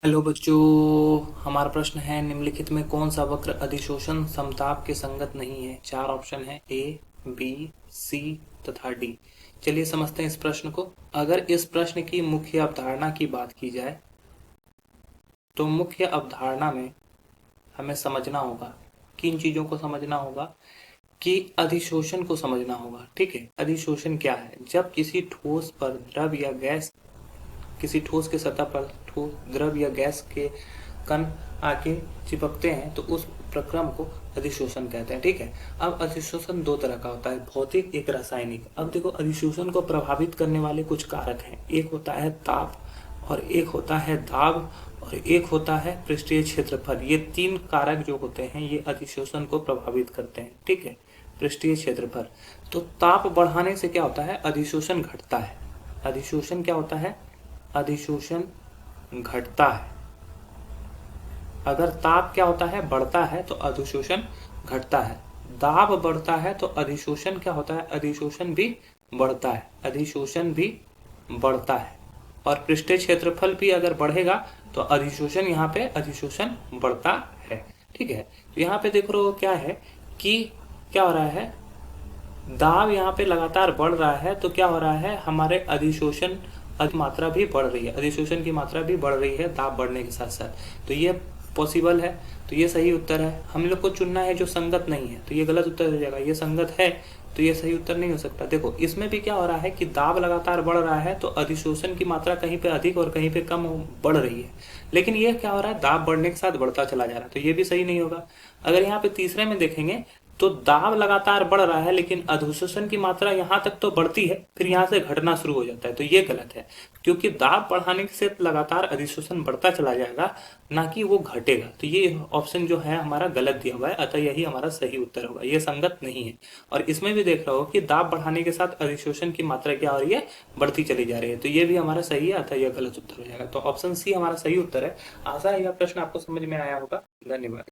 Hello बच्चों, हमारा प्रश्न है निम्नलिखित में कौन सा वक्र अधिशोषण समताप के संगत नहीं है। चार ऑप्शन है ए, बी, सी तथा डी। चलिए समझते हैं इस प्रश्न को। अगर इस प्रश्न की मुख्य अवधारणा की बात की जाए तो मुख्य अवधारणा में हमें समझना होगा, किन चीजों को समझना होगा कि अधिशोषण को समझना होगा। ठीक है, अधिशोषण क्या है? जब किसी ठोस पर द्रव या गैस, किसी ठोस के सतह पर ठोस द्रव या गैस के कण आके चिपकते हैं तो उस प्रक्रम को अधिशोषण कहते हैं। ठीक है, अब अधिशोषण दो तरह का होता है, भौतिक एक रासायनिक। अब देखो, अधिशोषण को प्रभावित करने वाले कुछ कारक हैं। एक होता है ताप, और एक होता है दाब, और एक होता है पृष्ठीय क्षेत्रफल। ये तीन कारक जो होते हैं ये अधिशोषण को प्रभावित करते हैं। ठीक है, पृष्ठीय क्षेत्रफल। तो ताप बढ़ाने से क्या होता है? अधिशोषण घटता है। अधिशोषण क्या होता है? अधिशोषण घटता है। अगर ताप क्या होता है? बढ़ता है तो अधिशोषण घटता है। दाब बढ़ता है तो अधिशोषण क्या होता है? अधिशोषण भी बढ़ता है। अधिशोषण भी बढ़ता है। और पृष्ठीय क्षेत्रफल भी अगर बढ़ेगा तो अधिशोषण, यहाँ पे अधिशोषण बढ़ता है। ठीक है, तो यहाँ पे देख रहे हो क्या है कि क्या हो रहा है, दाब यहाँ पे लगातार बढ़ रहा है तो क्या हो रहा है, हमारे अधिशोषण मात्रा भी बढ़ रही है। अधिशोषण की मात्रा भी बढ़ रही है दाब बढ़ने के साथ साथ। तो ये पॉसिबल है, तो ये सही उत्तर है। हम लोग को चुनना है जो संगत नहीं है, तो ये गलत उत्तर हो जाएगा। ये संगत है तो ये सही उत्तर नहीं हो सकता। देखो, इसमें भी क्या हो रहा है कि दाब लगातार बढ़ रहा है तो अधिशोषण की मात्रा कहीं पे अधिक और कहीं पे कम बढ़ रही है। लेकिन ये क्या हो रहा है, दाब बढ़ने के साथ बढ़ता चला जा रहा है, तो ये भी सही नहीं होगा। अगर यहाँ पे तीसरे में देखेंगे तो दाब लगातार बढ़ रहा है लेकिन अधिशोषण की मात्रा यहां तक तो बढ़ती है, फिर यहां से घटना शुरू हो जाता है, तो ये गलत है। क्योंकि दाब बढ़ाने से लगातार अधिशोषण बढ़ता चला जाएगा, ना कि वो घटेगा। तो ये ऑप्शन जो है हमारा गलत दिया हुआ है, अतः यही हमारा सही उत्तर होगा। ये संगत नहीं है। और इसमें भी देख रहा हो कि दाब बढ़ाने के साथ अधिशोषण की मात्रा क्या हो रही है? बढ़ती चली जा रही है, तो ये भी हमारा सही है, अतः यह गलत उत्तर हो जाएगा। तो ऑप्शन सी हमारा सही उत्तर है। आशा है यह प्रश्न आपको समझ में आया होगा। धन्यवाद।